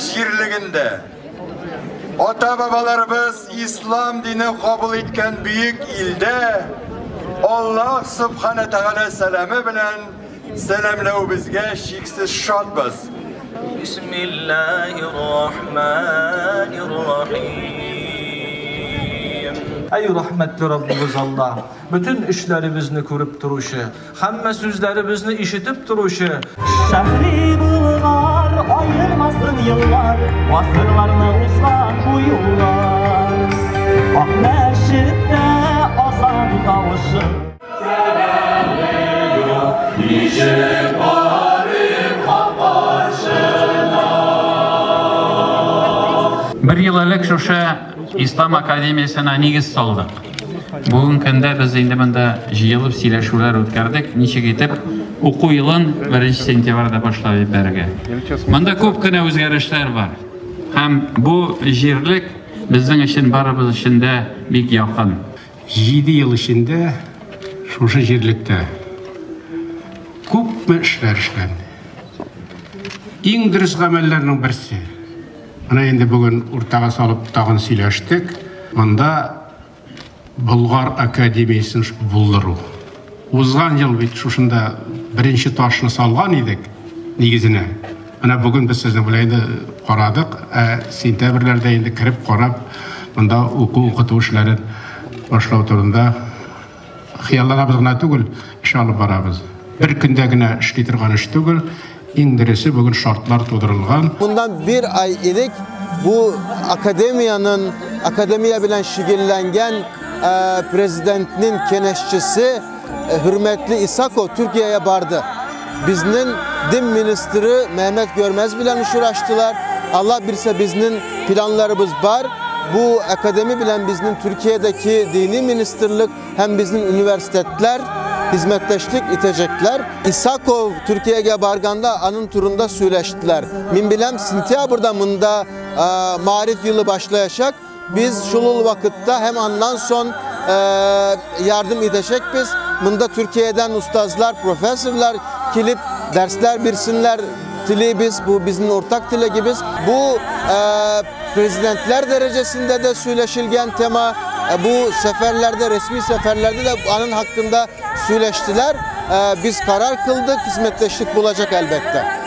jirliginde ota-babalarımız İslam dini kabul etken büyük ilde Allah Subhanahu Teala selamı bilen selamlağı bizge şiksiz şadbız. Bismillahirrahmanirrahim. Ey rahmetli Rabbimiz Allah, bütün işlerimizni ko'rib turuşu, hamma sözlerimizni işitip turuşu. Şehri bulgar ayırmasın yıllar, asırlarını uzak bu yollar. Ak meşritte azan kavuşur. Selamlıyor işim varım hak başına. Bir yıllık şuşa İslam Akademiyasına negiz saldık. Bugün kende biz endi bunda jiyılıp söyleşular o'tkazdik. Nechik etib o'quv yılın 1 sentyabrda boshlab bergan. Bunda ko'pgina o'zgarishlar bor. Ham bu yerlik bizning uchun barimiz uchun da bek yoqin. 7 yıl içinde şu yerlikte ko'p ishlar ishlandi. Eng dürüst amellerinin birisi. Ana endi bugün o'rtaga solib tag'in söylashdik. Bunda Bulgar Akademiyasını bulduru. Uzgan yıl bit şuşunda birinci taşını salgan edik negizine. Ana bugün biz sizni bilayda qaradık. Sentyabrlarda endi kirib qarab, bunda o'quv işlerin başlab turganda xiyallanabız gina tugul, ish olib boramiz. Bir kundagina ishli turgan ish tugul. Eng dirisi bugün şartlar to'dirilgan. Bundan bir ay ilik bu akademiya bilen şigillengen prezidentinin keneşçisi hürmetli İsakov Türkiye'ye bardı. Biznin din ministri Mehmet Görmez bilen uğraştılar. Allah bilse biznin planlarımız var. Bu akademi bilen biznin Türkiye'deki dini ministerlik hem biznin üniversiteler hizmetleştik itecekler. İsakov Türkiye'ye barganda anın turunda söyleştiler. Min bilem sentyabrda mında marif yılı başlayacak. Biz şulul vakitte hem andan son yardım edecek biz. Mında Türkiye'den ustazlar, profesörler kilip dersler birsinler dili biz. Bu bizim ortak dile gibiz. Bu prezidentler derecesinde de söyleşilgen tema. Bu seferlerde, resmi seferlerde de anın hakkında söyleştiler. Biz karar kıldık, hizmetleştik bulacak elbette.